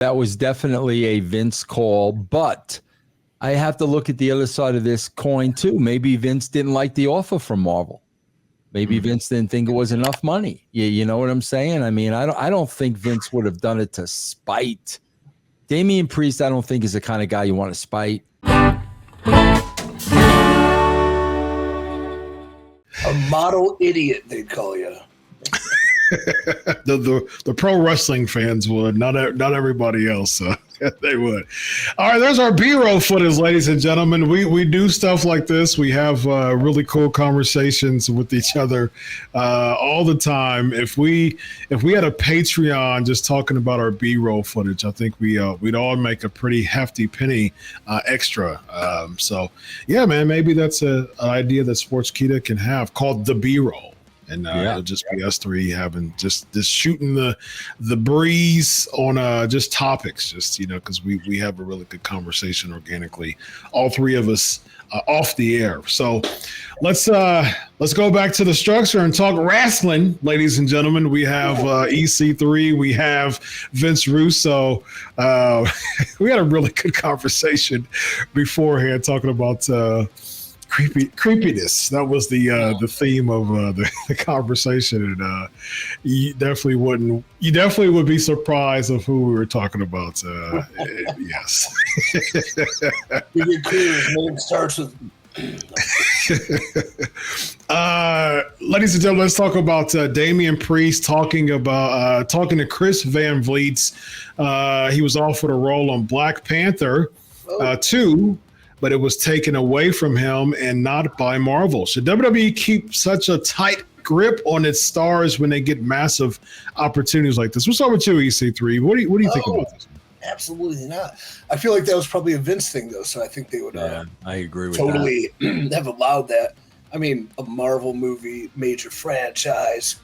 That was definitely a Vince call, but I have to look at the other side of this coin too. Maybe Vince didn't like the offer from Marvel. Maybe Vince didn't think it was enough money. You know what I'm saying? I mean, I don't think Vince would have done it to spite. Damian Priest, I don't think is the kind of guy you want to spite. A model idiot, they'd call you. The pro wrestling fans would, not everybody else. They would. All right, there's our B-roll footage, ladies and gentlemen. We do stuff like this. We have really cool conversations with each other all the time. If we had a Patreon just talking about our B-roll footage, I think we'd all make a pretty hefty penny extra. So yeah, man, maybe that's an idea that Sportskeeda can have called the B-roll. And it'll just be us three having just shooting the breeze on just topics, just, because we have a really good conversation organically, all three of us off the air. So let's go back to the structure and talk wrestling, ladies and gentlemen. We have EC3, we have Vince Russo. We had a really good conversation beforehand talking about creepiness. That was the theme of the conversation, and you definitely would be surprised of who we were talking about. Yes. Your career's name starts with. Ladies and gentlemen, let's talk about Damian Priest talking to Chris Van Vliet's. He was offered a role on Black Panther 2. But it was taken away from him and not by Marvel. Should WWE keep such a tight grip on its stars when they get massive opportunities like this? We'll start with you, EC3. What do you think about this? Absolutely not. I feel like that was probably a Vince thing, though, so I think they would I agree with totally have allowed that. I mean, a Marvel movie, major franchise,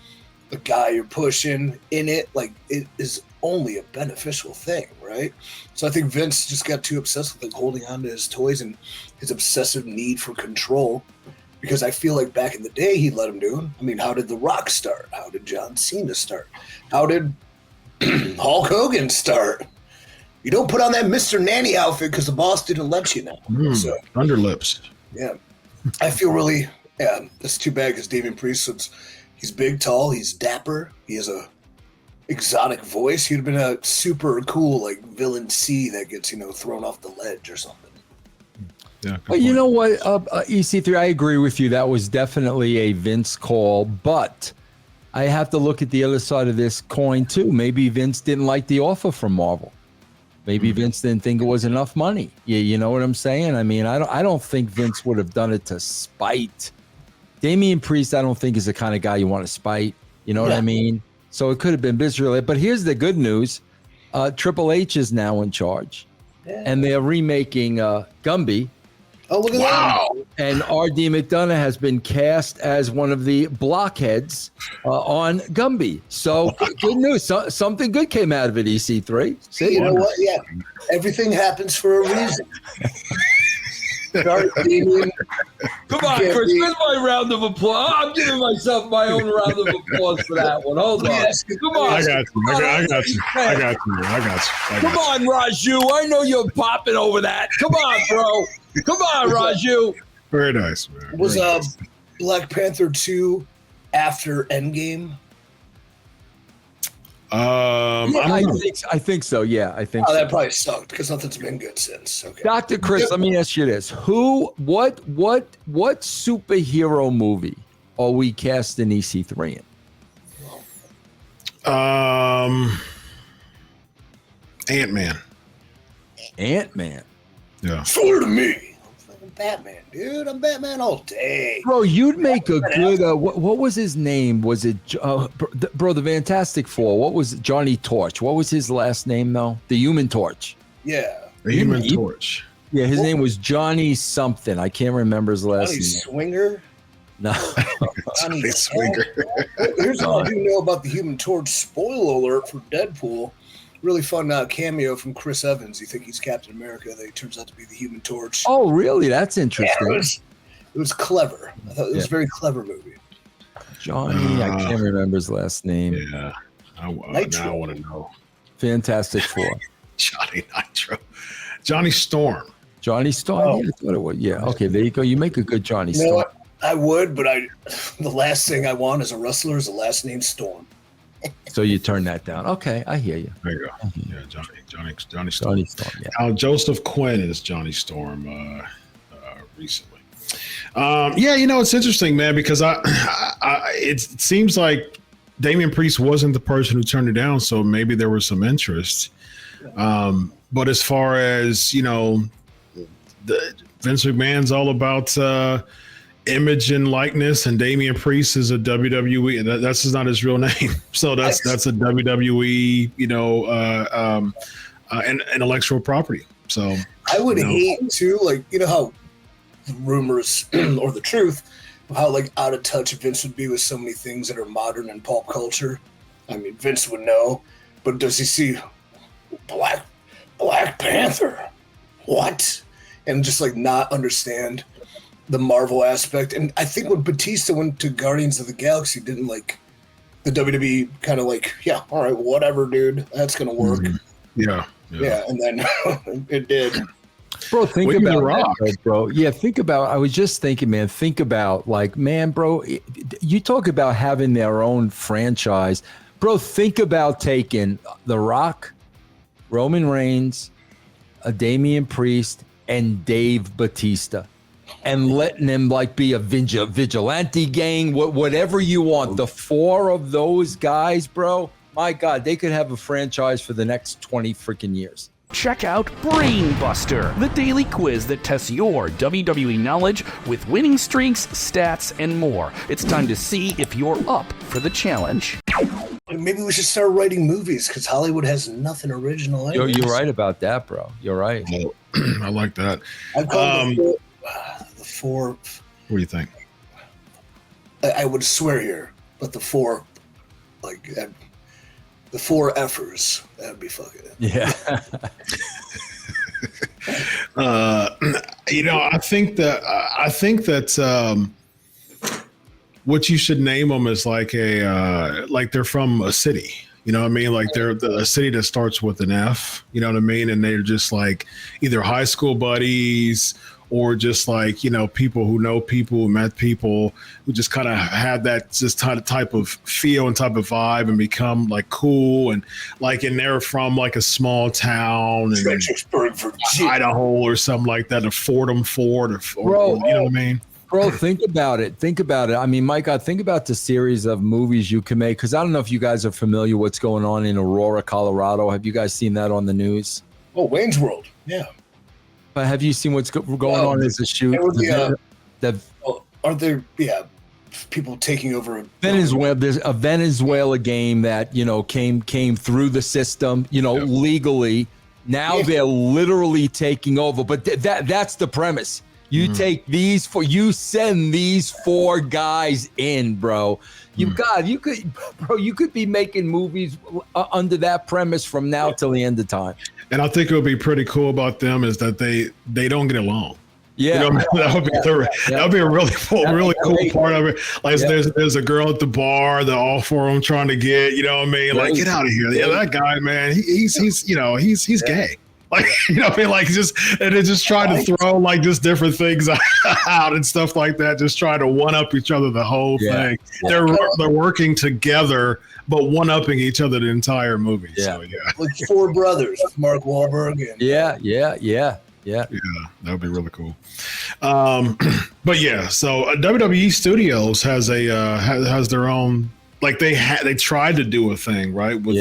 the guy you're pushing in it, like, it is only a beneficial thing, right? So I think Vince just got too obsessed with, like, holding on to his toys and his obsessive need for control, because I feel like back in the day he let him do it. I mean, how did The Rock start? How did John Cena start? How did Hulk Hogan start? You don't put on that Mr. Nanny outfit because the boss didn't let you now. So, underlips. Yeah. I feel really, that's too bad because Damian Priest, he's big, tall, he's dapper, he has a exotic voice. He'd have been a super cool, like, villain C that gets, thrown off the ledge or something. Yeah. But you know what, EC3, I agree with you. That was definitely a Vince call, but I have to look at the other side of this coin too. Maybe Vince didn't like the offer from Marvel. Maybe Vince didn't think it was enough money. You know what I'm saying? I mean, I don't think Vince would have done it to spite. Damian Priest, I don't think is the kind of guy you want to spite. You know what I mean? So it could have been business related. But here's the good news. Triple H is now in charge. Yeah. And they're remaking Gumby. Oh, look at that. And R.D. McDonough has been cast as one of the blockheads on Gumby. So good news. Something good came out of it, EC3. See, you know what? Yeah. Everything happens for a reason. Sorry, Damian. Come on, Chris. Where's my round of applause? I'm giving myself my own round of applause for that one. Hold on. Come on. I got you. Come on, Raju. I know you're popping over that. Come on, bro. Come on, Raju. Very nice, man. Was Black Panther 2 after Endgame? I think so. Yeah, I think so. That probably sucked because nothing's been good since. Okay. Dr. Chris, let me ask you this. What superhero movie are we casting EC3 in? Ant-Man. Ant-Man? Yeah. Sure to me. I'm Batman, dude. I'm Batman all day. Bro, you'd make a good, what was his name? Was it, bro, the Fantastic Four? What was Johnny Torch? What was his last name, though? The Human Torch. Yeah. The Human Torch. Yeah, his name was Johnny something. I can't remember his last name. Swinger? No. Johnny Swinger. Here's all I do know about the Human Torch. Spoiler alert for Deadpool. Really fun cameo from Chris Evans. You think he's Captain America, that he turns out to be the Human Torch. Oh, really? That's interesting. Yeah, it was clever. I thought it was a very clever movie. Johnny, I can't remember his last name. Yeah. Now I want to know. Fantastic Four. Johnny Nitro. Johnny Storm. Johnny Storm. Oh. Yeah, I thought it was. Yeah. Okay, there you go. You make a good Johnny You know Storm. what? I would, but the last thing I want as a wrestler is a last name Storm. So you turn that down. Okay, I hear you. There you go. Yeah, Johnny Storm. Johnny Storm. Yeah. Now Joseph Quinn is Johnny Storm recently. Yeah, it's interesting, man, because it seems like Damian Priest wasn't the person who turned it down, so maybe there was some interest. But as far as Vince McMahon's all about image and likeness, and Damian Priest is a WWE, and that's just not his real name. So that's a WWE, intellectual property. So I would hate to, how the rumors or the truth of how out of touch Vince would be with so many things that are modern and pop culture. I mean, Vince would know, but does he see Black Panther? What? And just not understand the Marvel aspect. And I think when Batista went to Guardians of the Galaxy, didn't the WWE kind of yeah, all right, whatever, dude, that's gonna work. Yeah. And then it did. Bro, think about that, bro. Yeah, think about. I was just thinking, man. Think about bro. You talk about having their own franchise, bro. Think about taking The Rock, Roman Reigns, Damian Priest, and Dave Batista, and letting them be a vigilante gang, whatever you want. The four of those guys, bro. My God, they could have a franchise for the next 20 freaking years. Check out BrainBuster, the daily quiz that tests your WWE knowledge with winning streaks, stats, and more. It's time to see if you're up for the challenge. Maybe we should start writing movies because Hollywood has nothing original. You're right about that, bro. You're right. I like that. I call the four. What do you think? I would swear here, but the four, the four effers. That'd be fucking it. Yeah. I think that what you should name them is they're from a city. You know what I mean? They're a city that starts with an F. You know what I mean? And they're just either high school buddies or just people who know people, who met people, who just kind of had that just type of feel and type of vibe and become cool and and they're from a small town in Idaho or something like that, a Fordham Ford or bro, you know what I mean? Bro, think about it. I mean, my God, think about the series of movies you can make. Because I don't know if you guys are familiar what's going on in Aurora, Colorado. Have you guys seen that on the news? Oh, Wayne's World. Yeah. But have you seen what's going on as a shoot? Are there people taking over Venezuela? There's a Venezuela game that came through the system, legally. Now they're literally taking over. But that's the premise. You take you send these four guys in, bro. You could be making movies under that premise from now till the end of time. And I think it would be pretty cool about them is that they don't get along. Yeah, that would be a really cool part of it. There's a girl at the bar that all four of them trying to get. You know what I mean? Get out of here! Yeah, that guy, man. He's gay. Just trying to throw just different things out and stuff like that. Just trying to one up each other the whole thing. They're working together, but one upping each other the entire movie. Yeah. So Four Brothers, Mark Wahlberg. And, Yeah, that would be really cool. But yeah, so WWE Studios has has their own. They tried to do a thing, right? With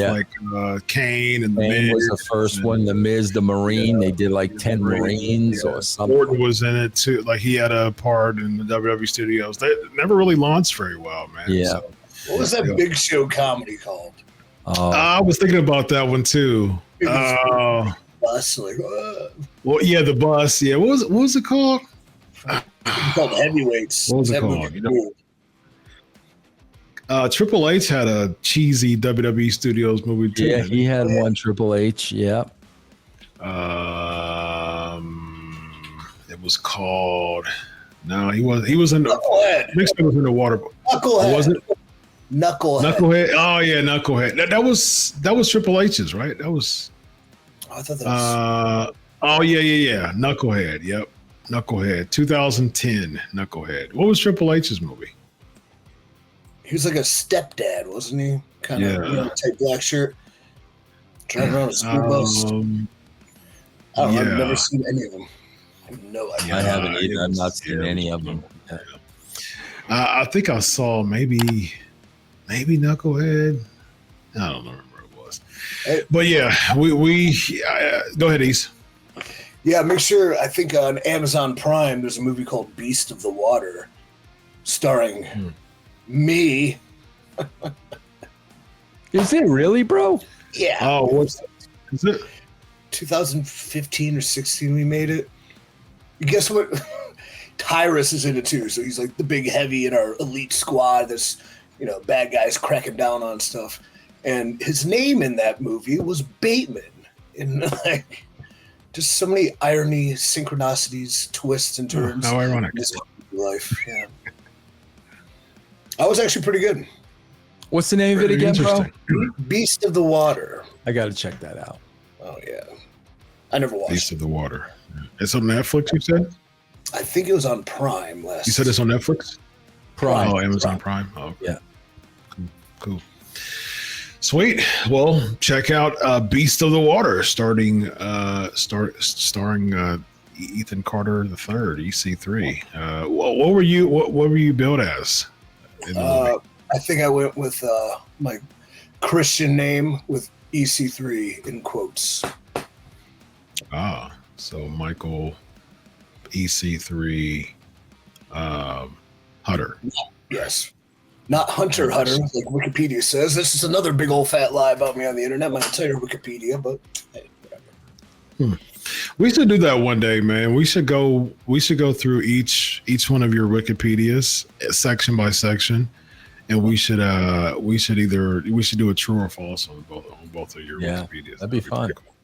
Kane and the Miz was the first one. The Miz, the Marine. They did 10 Marines or something. Orton was in it too. He had a part in the WWE Studios. They never really launched very well, man. Yeah. So, what was that Big Show comedy called? I was thinking about that one too. Bus, well, yeah, the bus. Yeah, what was it called? It's called Heavyweights. What was it called? Triple H had a cheesy WWE Studios movie too. Yeah, he had one. Triple H. Yeah. It was called. No, he was in the. Knucklehead. Mixed was in the water. Knucklehead. Was it? Knucklehead. Knucklehead. Oh yeah, Knucklehead. That was Triple H's, right? That was. I thought that was. Yeah. Knucklehead. Yep. Knucklehead. 2010. Knucklehead. What was Triple H's movie? He was like a stepdad, wasn't he? Kind of type black shirt. Driving around a school bus. I don't know. I've never seen any of them. I have no idea. I haven't either. I've not seen any of them. Yeah. I think I saw maybe Knucklehead. I don't remember what it was. But yeah, we go ahead, East. Yeah, make sure. I think on Amazon Prime there's a movie called Beast of the Water, starring me. Is it really, bro? Yeah. Oh, what's is it? 2015 or 16 we made it. Guess what? Tyrus is in it too, so he's like the big heavy in our elite squad that's, bad guys cracking down on stuff. And his name in that movie was Bateman. And like just so many irony, synchronicities, twists and turns. How ironic. In this life. Yeah. I was actually pretty good. What's the name of it again, bro? Beast of the Water. I got to check that out. Oh yeah. I never watched Beast of the Water. It's on Netflix, you said? I think it was on Prime last. You said it's on Netflix? Prime. Oh, Amazon Prime. Oh, okay. Yeah. Cool. Sweet. Well, check out Beast of the Water, starring Ethan Carter III, EC3. What were you billed as? I think I went with my Christian name with EC3 in quotes. So Michael EC3 Hutter. Yes. Not Hunter Hutter, like Wikipedia says. This is another big old fat lie about me on the internet, my entire Wikipedia, but hey, whatever. We should do that one day, man. We should go through each one of your Wikipedias section by section, and we should do a true or false on both of your Wikipedias. That'd be fun. Cool.